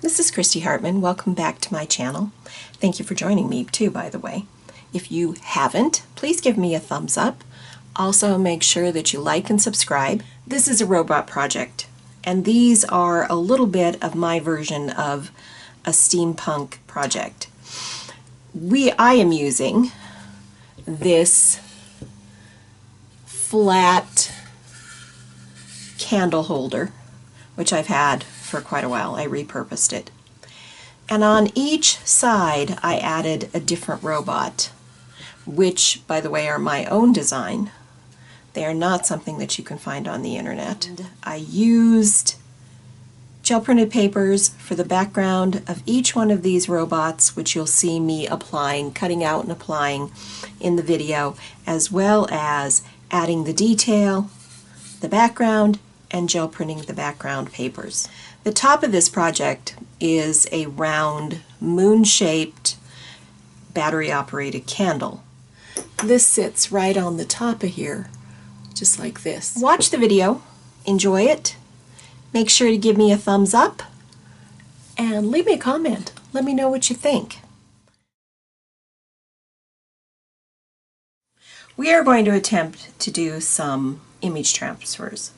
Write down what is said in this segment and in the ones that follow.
This is Christy Hartman. Welcome back to my channel. Thank you for joining me too, by the way. If you haven't, please give me a thumbs up. Also make sure that you like and subscribe. This is a robot project, and these are a little bit of my version of a steampunk project. I am using this flat candle holder, which I've had for quite a while. I repurposed it. And on each side I added a different robot, which, by the way, are my own design. They are not something that you can find on the internet. And I used gel printed papers for the background of each one of these robots, which you'll see me applying, cutting out and applying in the video, as well as adding the detail, the background, and gel printing the background papers. The top of this project is a round, moon-shaped, battery-operated candle. This sits right on the top of here, just like this. Watch the video, enjoy it, make sure to give me a thumbs up, and leave me a comment. Let me know what you think. We are going to attempt to do some image transfers.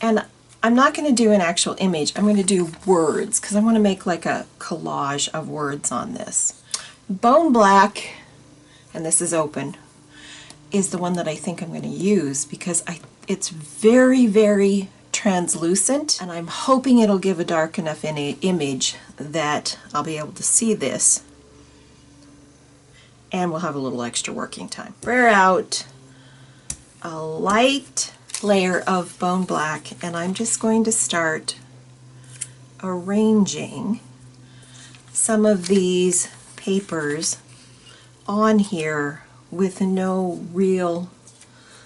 And I'm not going to do an actual image, I'm going to do words, because I want to make like a collage of words on this. Bone Black, and this is open, is the one that I think I'm going to use because it's very, very translucent, and I'm hoping it'll give a dark enough image that I'll be able to see this, and we'll have a little extra working time. Wear out a light layer of Bone Black, and I'm just going to start arranging some of these papers on here with no real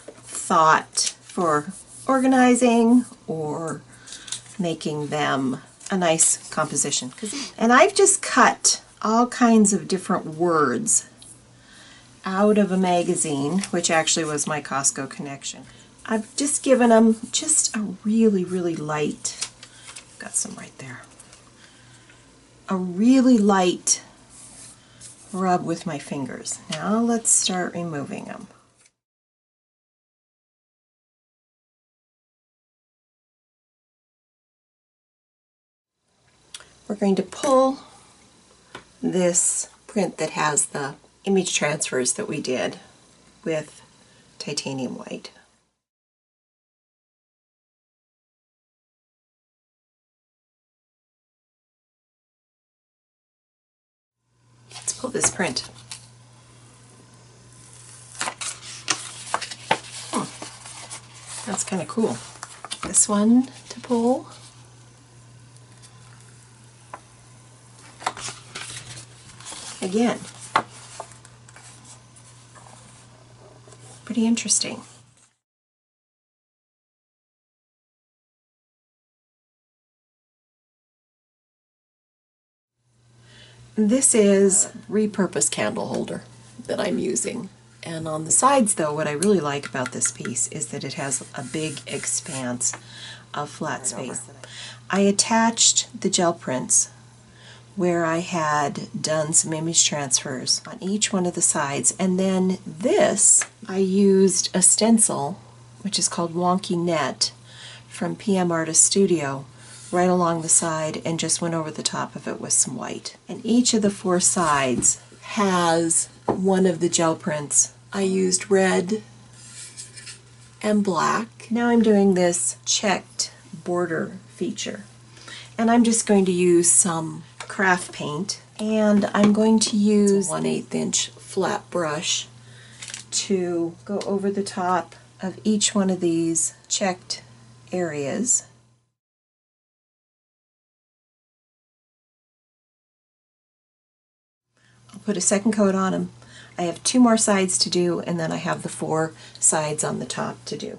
thought for organizing or making them a nice composition. And I've just cut all kinds of different words out of a magazine, which actually was my Costco connection. I've just given them just a really, really light, got some right there, a really light rub with my fingers. Now let's start removing them. We're going to pull this print that has the image transfers that we did with titanium white. Let's pull this print. That's kind of cool. This one to pull. Again, pretty interesting. This is repurposed candle holder that I'm using. And on the sides though, what I really like about this piece is that it has a big expanse of flat space. I attached the gel prints where I had done some image transfers on each one of the sides, and then this I used a stencil which is called Wonky Net from pmartiststudio right along the side and just went over the top of it with some white. And each of the four sides has one of the gel prints. I used red and black. Now I'm doing this checked border feature, and I'm just going to use some craft paint, and I'm going to use a 1/8 inch flat brush to go over the top of each one of these checked areas. I'll put a second coat on them. I have 2 more sides to do, and then I have the 4 sides on the top to do.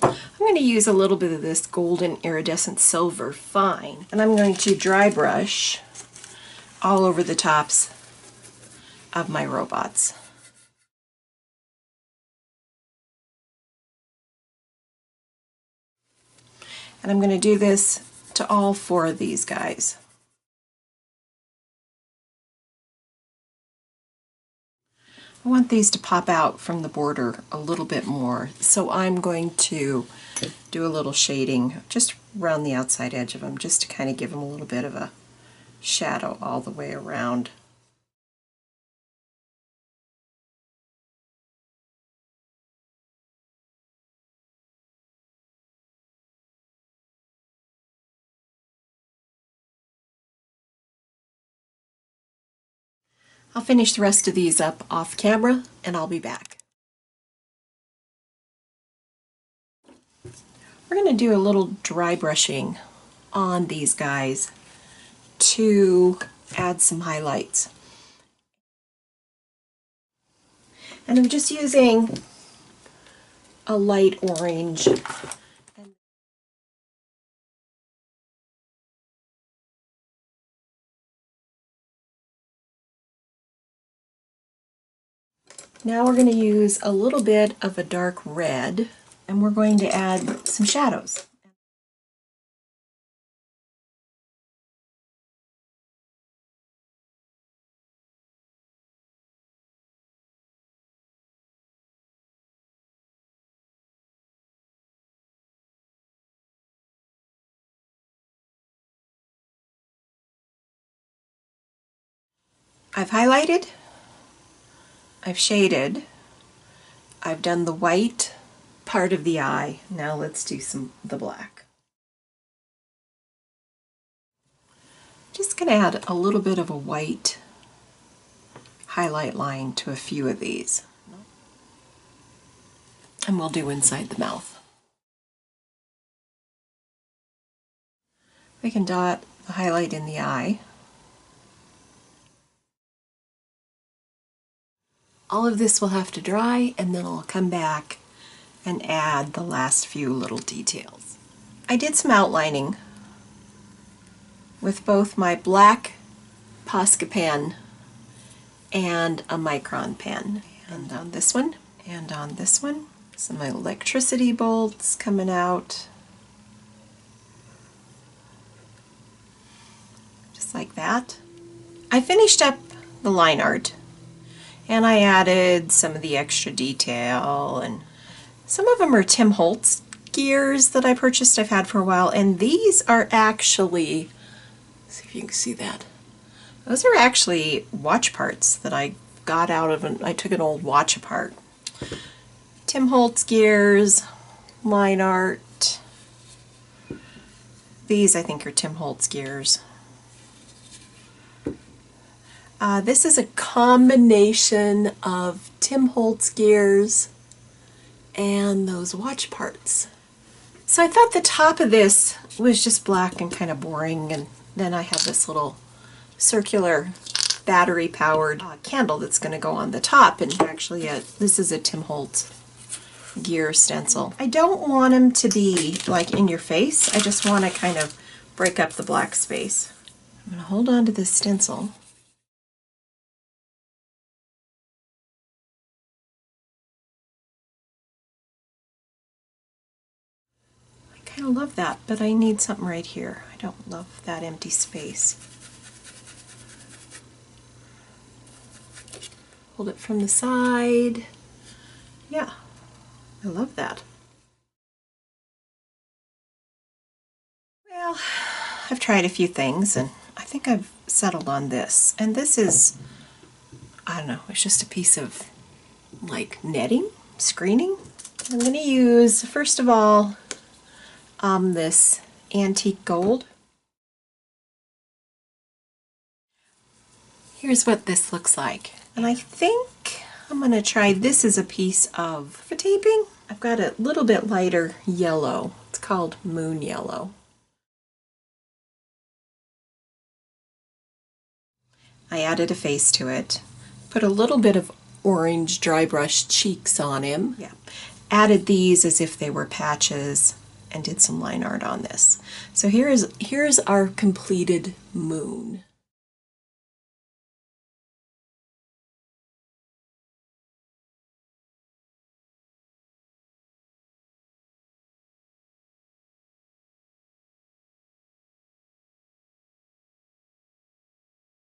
I'm going to use a little bit of this golden iridescent silver fine, and I'm going to dry brush all over the tops of my robots. And I'm going to do this to all 4 of these guys. I want these to pop out from the border a little bit more, so I'm going to do a little shading just around the outside edge of them, just to kind of give them a little bit of a shadow all the way around. I'll finish the rest of these up off camera and I'll be back. We're going to do a little dry brushing on these guys to add some highlights. And I'm just using a light orange. Now we're going to use a little bit of a dark red, and we're going to add some shadows. I've highlighted, I've shaded, I've done the white part of the eye. Now let's do the black. Just going to add a little bit of a white highlight line to a few of these. And we'll do inside the mouth. We can dot the highlight in the eye. All of this will have to dry, and then I'll come back and add the last few little details. I did some outlining with both my black Posca pen and a micron pen. And on this one, and on this one. Some electricity bolts coming out. Just like that. I finished up the line art, and I added some of the extra detail, and some of them are Tim Holtz gears that I purchased I've had for a while, and these are actually, let's see if you can see that. Those are actually watch parts that I got out of I took an old watch apart. Tim Holtz gears, line art. These I think are Tim Holtz gears. This is a combination of Tim Holtz gears and those watch parts. So I thought the top of this was just black and kind of boring, and then I have this little circular battery powered candle that's going to go on the top, and actually this is a Tim Holtz gear stencil. I don't want them to be like in your face. I just want to kind of break up the black space. I'm going to hold on to this stencil. I kind of love that, but I need something right here. I don't love that empty space. Hold it from the side. Yeah, I love that. Well, I've tried a few things, and I think I've settled on this. And this is, I don't know, it's just a piece of like netting, screening. I'm going to use, first of all, this antique gold. Here's what this looks like. And I think I'm going to try this as a piece of taping. I've got a little bit lighter yellow. It's called Moon Yellow. I added a face to it. Put a little bit of orange dry brush cheeks on him. Yeah. added these as if they were patches and did some line art on this. So here's our completed moon.